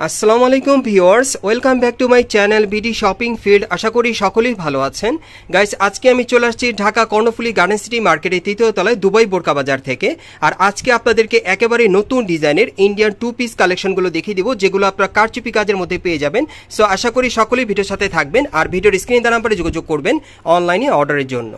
আসসালামু আলাইকুম viewers, welcome back to my channel BD shopping field. আশা করি সকলেই ভালো আছেন। গাইস, আজকে আমি চলে আসছি ঢাকা কর্ণফুলী গার্ডেন সিটি মার্কেটের তৃতীয় তলায় দুবাই বোরকা বাজার থেকে। আর আজকে আপনাদেরকে একেবারে নতুন ডিজাইনের ইন্ডিয়ান টু পিস কালেকশনগুলো দেখিয়ে দিব, যেগুলো আপনারা কারচুপি কাজের মধ্যে পেয়ে যাবেন। সো আশা করি সকলেই ভিডিওর সাথে থাকবেন আর ভিডিওর স্ক্রিনে দেওয়া নাম্বারে যোগাযোগ করবেন অনলাইনে অর্ডারের জন্য।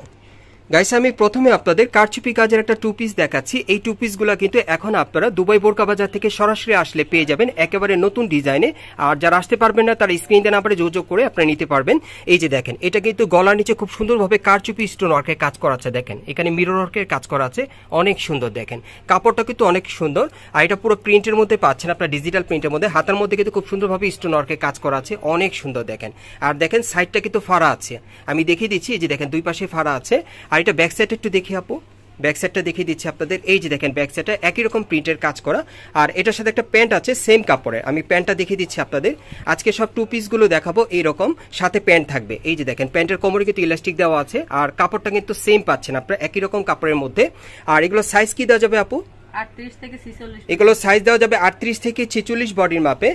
গাইস, আমি প্রথমে আপনাদের কারচুপি কাজের একটা টু পিস দেখাচ্ছি। এই টু পিসগুলো কিন্তু এখন আপনারা দুবাই বোরকা বাজার থেকে সরাসরি আসলে পেয়ে যাবেন একেবারে নতুন ডিজাইনে। আর যারা আসতে পারবেন না তারা স্ক্রিন দেওয়া নাম্বারে যোগাযোগ করে আপনারা নিতে পারবেন। এই যে দেখেন, এটা কিন্তু গলার নিচে খুব সুন্দরভাবে কারচুপি স্টোন ওয়ার্কের কাজ করা আছে। দেখেন এখানে মিরর ওয়ার্কের কাজ করা আছে, অনেক সুন্দর। দেখেন কাপড়টা কিন্তু অনেক সুন্দর। আর এটা পুরো প্রিন্টের মধ্যে পাচ্ছেন আপনার, ডিজিটাল প্রিন্টের মধ্যে। হাতের মধ্যে কিন্তু খুব সুন্দরভাবে স্টোন ওয়ার্কের কাজ করা আছে, অনেক সুন্দর। দেখেন আর দেখেন সাইডটা কিন্তু ফাড়া আছে, আমি দেখিয়ে দিচ্ছি। এই যে দেখেন দুই পাশে ফাড়া আছে। আর এটা ব্যাক সাইড একটু দেখি আপু, ব্যাক সাইডটা দেখিয়ে দিচ্ছি আপনাদের। এই যে দেখেন ব্যাক সাইডটা একই রকম প্রিন্টের কাজ করা। আর এটার সাথে একটা প্যান্ট আছে সেম কাপড়ে, আমি প্যান্টটা দেখিয়ে দিচ্ছি আপনাদের। আজকে সব টু পিসগুলো দেখাবো এইরকম, সাথে প্যান্ট থাকবে। এই যে দেখেন প্যান্টের কোমরে কিন্তু ইলাস্টিক দেওয়া আছে, আর কাপড়টা কিন্তু সেম পাচ্ছেন আপনারা একই রকম কাপড়ের মধ্যে। আর এগুলো সাইজ কি দেওয়া যাবে আপু? 38 থেকে 46। এগুলো সাইজ দেওয়া যাবে 38 থেকে 46 বডির মাপে।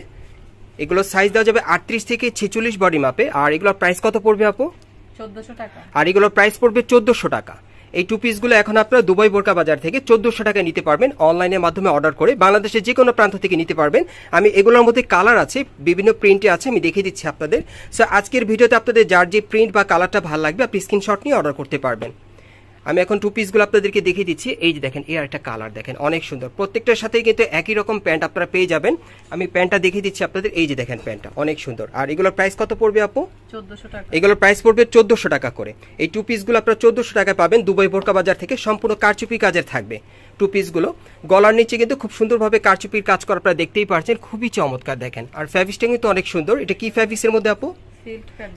এগুলো সাইজ দেওয়া যাবে 38 থেকে 46 বডি মাপে। আর এগুলোর প্রাইস কত পড়বে আপু? 1400 টাকা। আর এগুলোর প্রাইস পড়বে 1400 টাকা। এই টু পিসগুলো এখন আপনারা দুবাই বোরকা বাজার থেকে 1400 টাকায় নিতে পারবেন, অনলাইনের মাধ্যমে অর্ডার করে। বাংলাদেশের যে কোনো প্রান্ত থেকে নিতে পারবেন। আমি এগুলোর মধ্যে কালার আছে, বিভিন্ন প্রিন্টে আছে, আমি দেখিয়ে দিচ্ছি আপনাদের। সো আজকের ভিডিওতে আপনাদের যার যে প্রিন্ট বা কালারটা ভালো লাগবে আপনি স্ক্রিনশট নিয়ে অর্ডার করতে পারবেন। আমি এখন টু পিসগুলো আপনাদেরকে দেখিয়ে দিচ্ছি। এই যে দেখেন এর একটা কালার দেখেন, অনেক সুন্দর। প্রত্যেকটার সাথেই কিন্তু একই রকম প্যান্ট আপনারা পেয়ে যাবেন। আমি প্যান্টটা দেখিয়ে দিচ্ছি আপনাদের। এই যে দেখেন প্যান্টটা অনেক সুন্দর। আর এগুলোর প্রাইস কত পড়বে আপু? 1400 টাকা। এগুলোর প্রাইস পড়বে 1400 টাকা করে। এই টু পিসগুলো আপনারা 1400 টাকায় পাবেন দুবাই বোরকা বাজার থেকে। সম্পূর্ণ কারচুপি কাজের থাকবে টু পিসগুলো। গলার নিচে কিন্তু খুব সুন্দরভাবে কারচুপির কাজ করা আপনারা দেখতেই পাচ্ছেন, খুবই চমৎকার। দেখেন আর ফ্যাব্রিকটা কিন্তু অনেক সুন্দর। এটা কি ফ্যাব্রিক্সের মধ্যে আপু?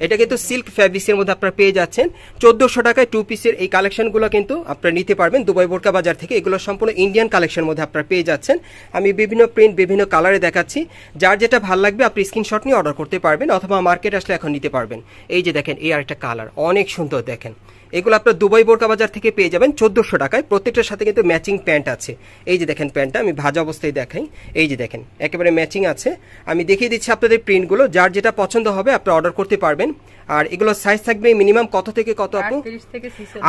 এটা কিন্তু সিল্ক ফ্যাব্রিক্সের মধ্যে আপনারা পেয়ে যাচ্ছেন। 1400 টাকায় টু পিসের এই কালেকশনগুলো কিন্তু আপনারা নিতে পারবেন দুবাই বোরকা বাজার থেকে। এগুলো সম্পূর্ণ ইন্ডিয়ান কালেকশনের মধ্যে আপনারা পেয়ে যাচ্ছেন। আমি বিভিন্ন প্রিন্ট বিভিন্ন কালারে দেখাচ্ছি, যার যেটা ভালো লাগবে আপনি স্ক্রিনশট নিয়ে অর্ডার করতে পারবেন, অথবা মার্কেট আসলে এখন নিতে পারবেন। এই যে দেখেন এই আরেকটা কালার অনেক সুন্দর। দেখেন এগুলো আপনার দুবাই বোরকা বাজার থেকে পেয়ে যাবেন 1400 টাকায়। প্রত্যেকটার সাথে কিন্তু ম্যাচিং প্যান্ট আছে। এই যে দেখেন প্যান্টটা আমি ভাজা অবস্থায় দেখাই। এই যে দেখেন একেবারে ম্যাচিং আছে। আমি দেখিয়ে দিচ্ছি আপনাদের প্রিন্টগুলো, যার যেটা পছন্দ হবে আপনি অর্ডার করতে পারবেন। আর এগুলো সাইজ থাকবে মিনিমাম কত থেকে কত আপু?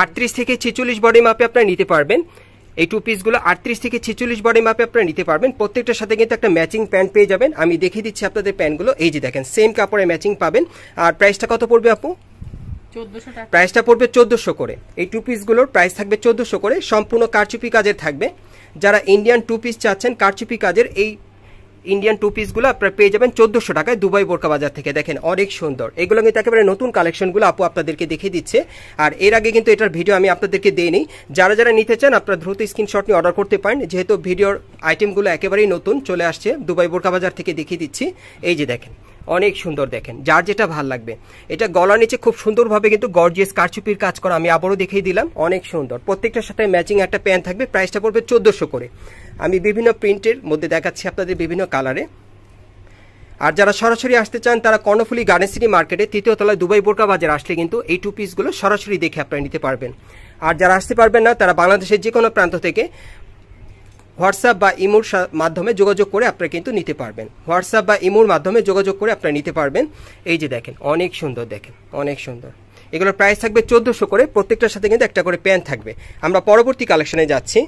38 থেকে 46 বডি মাপে আপনারা নিতে পারবেন। এই টু পিসগুলো 38 থেকে 46 বডি মাপে আপনারা নিতে পারবেন। প্রত্যেকটার সাথে কিন্তু একটা ম্যাচিং প্যান্ট পেয়ে যাবেন। আমি দেখিয়ে দিচ্ছি আপনাদের প্যান্টগুলো। এই যে দেখেন সেম কাপড়ে ম্যাচিং পাবেন। আর প্রাইসটা কত পড়বে আপু? 1400 টাকা। প্রাইসটা পড়বে 1400 করে। এই টু পিসগুলোর প্রাইস থাকবে 1400 করে, সম্পূর্ণ কারচুপি কাজের থাকবে। যারা ইন্ডিয়ান টু পিস চাচ্ছেন কারচুপি কাজের, এই ইন্ডিয়ান টু পিসগুলো আপনারা পেয়ে যাবেন 1400 টাকায় দুবাই বোরকা বাজার থেকে। দেখেন অনেক সুন্দর। এগুলো কিন্তু একেবারে নতুন কালেকশনগুলো আপু আপনাদেরকে দেখিয়ে দিচ্ছে। আর এর আগে কিন্তু এটার ভিডিও আমি আপনাদেরকে দেইনি। যারা যারা নিতে চান আপনারা দ্রুত স্ক্রিনশট নিয়ে অর্ডার করতে পারেন, যেহেতু ভিডিওর আইটেমগুলো একেবারেই নতুন চলে আসছে দুবাই বোরকা বাজার থেকে দেখিয়ে দিচ্ছি। এই যে দেখেন অনেক সুন্দর। দেখেন যার যেটা ভাল লাগবে। এটা গলার নিচে খুব সুন্দরভাবে কিন্তু গর্জিয়াস কারচুপির কাজ করা, আমি আবারও দেখিয়ে দিলাম, অনেক সুন্দর। প্রত্যেকটার সাথে ম্যাচিং একটা প্যান্ট থাকবে। প্রাইসটা পড়বে 1400 করে। আমি বিভিন্ন প্রিন্টের মধ্যে দেখাচ্ছি আপনাদের বিভিন্ন কালারে। আর যারা সরাসরি আসতে চান তারা কর্ণফুলী গার্ডেন সিটি মার্কেটে তৃতীয় তলায় দুবাই বোরকা বাজার আসলে কিন্তু এই টু পিসগুলো সরাসরি দেখে আপনারা নিতে পারবেন। আর যারা আসতে পারবেন না তারা বাংলাদেশের যে কোনো প্রান্ত থেকে হোয়াটসঅ্যাপ বা ইমোর মাধ্যমে যোগাযোগ করে আপনারা কিন্তু নিতে পারবেন। হোয়াটসঅ্যাপ বা ইমোর মাধ্যমে যোগাযোগ করে আপনারা নিতে পারবেন। এই যে দেখেন অনেক সুন্দর। দেখেন অনেক সুন্দর। এগুলোর প্রাইস থাকবে 1400 করে। প্রত্যেকটার সাথে কিন্তু একটা করে প্যান্ট থাকবে। আমরা পরবর্তী কালেকশনে যাচ্ছি।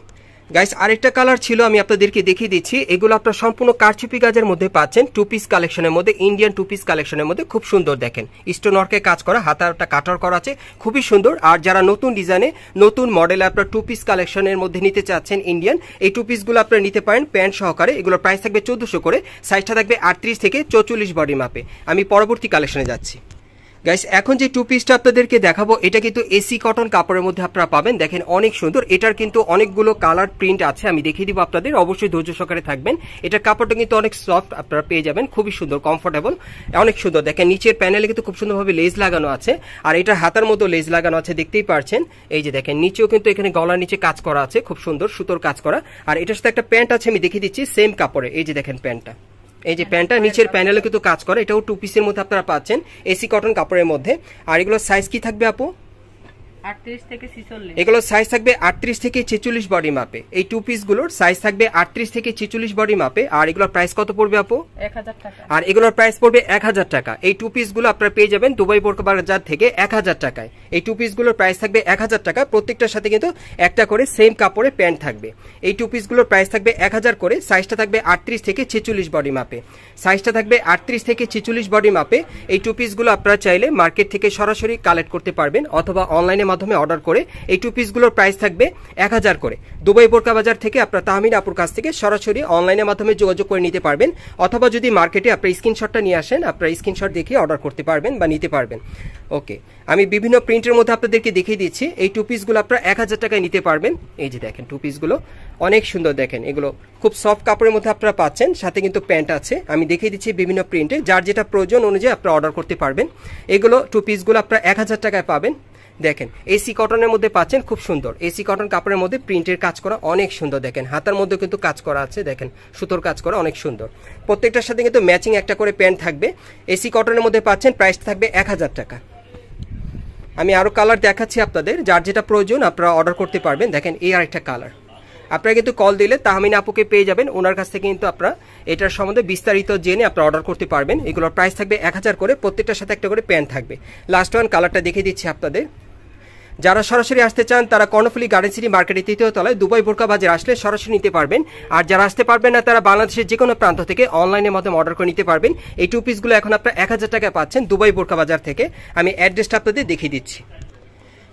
গাইস আরেকটা কালার ছিল, আমি আপনাদেরকে দেখিয়ে দিচ্ছি। এগুলো আপনারা সম্পূর্ণ কারচুপি কাজের মধ্যে পাচ্ছেন টু পিস কালেকশনের মধ্যে, ইন্ডিয়ান টু পিস কালেকশনের মধ্যে। খুব সুন্দর। দেখেন স্টোন ওয়ার্কে কাজ করা, হাতাটা কাটার করা আছে, খুবই সুন্দর। আর যারা নতুন ডিজাইনে নতুন মডেলে আপনারা টু পিস কালেকশনের মধ্যে নিতে চাচ্ছেন ইন্ডিয়ান, এই টু পিসগুলো আপনারা নিতে পারেন প্যান্ট সহকারে। এগুলোর প্রাইস থাকবে 1400 করে। সাইজটা থাকবে 38 থেকে 44 বডি মাপে। আমি পরবর্তী কালেকশনে যাচ্ছি। গাইস এখন যে টু পিসটা আপনাদেরকে দেখাবো এটা কিন্তু এসি কটন কাপড়ের মধ্যে আপনারা পাবেন। দেখেন অনেক সুন্দর। এটার কিন্তু অনেকগুলো কালার প্রিন্ট আছে, আমি দেখিয়ে দিব আপনাদের, অবশ্যই ধৈর্য সহকারে থাকবেন। এটার কাপড়টা কিন্তু অনেক সফট আপনারা পেয়ে যাবেন, খুবই সুন্দর কমফোর্টেবল, অনেক সুন্দর। দেখেন নিচের প্যানেলে কিন্তু খুব সুন্দরভাবে লেজ লাগানো আছে। আর এটা হাতার মতো লেজ লাগানো আছে, দেখতেই পারছেন। এই যে দেখেন নিচেও কিন্তু এখানে গলার নিচে কাজ করা আছে, খুব সুন্দর সুতোর কাজ করা। আর এটার সাথে একটা প্যান্ট আছে, আমি দেখিয়ে দিচ্ছি সেম কাপড়ে। এই যে দেখেন প্যান্টটা, এই যে প্যান্টটা নিচের প্যানেলে কিন্তু কাজ করে। এটাও টু পিসের মধ্যে আপনারা পাচ্ছেন এসি কটন কাপড়ের মধ্যে। আর এগুলোর সাইজ কি থাকবে আপু? 38 থেকে 46। এগুলো সাইজ থাকবে 38 থেকে 46 বডি মাপে। এই টু পিসগুলোর সাইজ থাকবে 38 থেকে 46 বডি মাপে। আর এগুলোর প্রাইস কত পড়বে আপু? 1000 টাকা। আর এগুলোর প্রাইস পড়বে 1000 টাকা। এই টু পিসগুলো আপনারা পেয়ে যাবেন দুবাই বোরকা বাজার থেকে 1000 টাকায়। এই টু পিসগুলোর প্রাইস থাকবে 1000 টাকা। প্রত্যেকটার সাথে কিন্তু একটা করে সেম কাপড়ে প্যান্ট থাকবে। এই টু পিসগুলোর প্রাইস থাকবে 1000 করে। সাইজটা থাকবে 38 থেকে 46 বডি মাপে। সাইজটা থাকবে 38 থেকে 46 বডি মাপে। এই টু পিসগুলো আপনারা চাইলে মার্কেট থেকে সরাসরি কালেক্ট করতে পারবেন অথবা অনলাইনের মাধ্যমে অর্ডার করে। এই টু পিসগুলোর প্রাইস থাকবে 1000 করে। দুবাই বোরকা বাজার থেকে আপনারা তাহমিনা আপুর কাছ থেকে সরাসরি অনলাইনের মাধ্যমে যোগাযোগ করে নিতে পারবেন অথবা যদি মার্কেটে আপনার স্ক্রিনশটটা নিয়ে আসেন আপনারা স্ক্রিনশট দেখে অর্ডার করতে পারবেন বা নিতে পারবেন। ওকে, আমি বিভিন্ন প্রিন্টের মধ্যে আপনাদেরকে দেখিয়ে দিচ্ছি। এই টু পিসগুলো আপনারা 1000 টাকায় নিতে পারবেন। এই যে দেখেন টু পিসগুলো অনেক সুন্দর, দেখেন এগুলো খুব সফট কাপড়ের মধ্যে আপনারা পাচ্ছেন, সাথে কিন্তু প্যান্ট আছে। আমি দেখিয়ে দিচ্ছি বিভিন্ন প্রিন্টে, যার যেটা প্রয়োজন অনুযায়ী আপনারা অর্ডার করতে পারবেন। এগুলো টু পিসগুলো আপনারা 1000 টাকায় পাবেন। দেখেন এসি কটনের মধ্যে পাচ্ছেন, খুব সুন্দর এসি কটন কাপড়ের মধ্যে প্রিন্টের কাজ করা অনেক সুন্দর। দেখেন হাতার মধ্যে কিন্তু কাজ করা আছে, দেখেন সুতোর কাজ করা অনেক সুন্দর। প্রত্যেকটার সাথে কিন্তু ম্যাচিং একটা করে প্যান্ট থাকবে। এসি কটনের মধ্যে পাচ্ছেন, প্রাইস থাকবে 1000 টাকা। আমি আরো কালার দেখাচ্ছি আপনাদের, যার যেটা প্রয়োজন আপনারা অর্ডার করতে পারবেন। দেখেন এই আরেকটা কালার, আপনারা কিন্তু কল দিলে তাহমিনা আপুকে পেয়ে যাবেন। ওনার কাছ থেকে কিন্তু আপনারা এটার সম্বন্ধে বিস্তারিত জেনে আপনারা অর্ডার করতে পারবেন। এগুলোর প্রাইস থাকবে 1000 করে। প্রত্যেকটার সাথে একটা করে প্যান্ট থাকবে। লাস্ট ওয়ান কালারটা দেখিয়ে দিচ্ছি আপনাদের। যারা সরাসরি আসতে চান তারা কর্ণফুলী গার্ডেন সিটি মার্কেটের 3য় তলায় দুবাই বোরকা বাজার আসলে সরাসরি নিতে পারবেন। আর যারা আসতে পারবেন না তারা বাংলাদেশের যে কোনো প্রান্ত থেকে অনলাইনের মাধ্যমে অর্ডার করে নিতে পারবেন। এই টু পিসগুলো এখন আপনারা 1000 টাকায় পাচ্ছেন দুবাই বোরকা বাজার থেকে। আমি অ্যাড্রেসটা আপনাদের দেখিয়ে দিচ্ছি।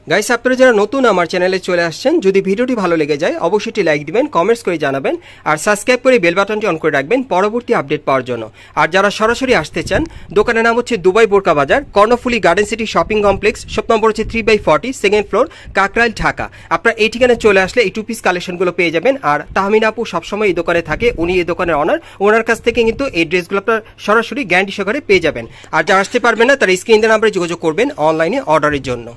গাইস, আপনারা যারা নতুন আমার চ্যানেলে চলে আসছেন, যদি ভিডিওটি ভালো লেগে যায় অবশ্যই লাইক দিবেন, কমেন্টস করে জানাবেন আর সাবস্ক্রাইব করে বেল বাটনটি অন করে রাখবেন পরবর্তী আপডেট পাওয়ার জন্য। আর যারা সরাসরি আসতে চান, দোকানের নাম হচ্ছে দুবাই বোরকা বাজার, Karnaphuli garden city shopping complex, shop number হচ্ছে 3/40, সেকেন্ড ফ্লোর, কাকরাইল, ঢাকা। আপনারা এই ঠিকানায় চলে আসলে এই টু পিস কালেকশনগুলো পেয়ে যাবেন। আর তাহমিনা আপু সবসময় এই দোকানে থাকে, উনি এই দোকানের অনার। ওনার কাছ থেকে কিন্তু এই ড্রেসগুলো আপনারা সরাসরি গ্যারান্টি সহকারে পেয়ে যাবেন। আর যারা আসতে পারবেন না তারা স্ক্রিন নাম্বারে যোগাযোগ করবেন অনলাইনে অর্ডারের জন্য।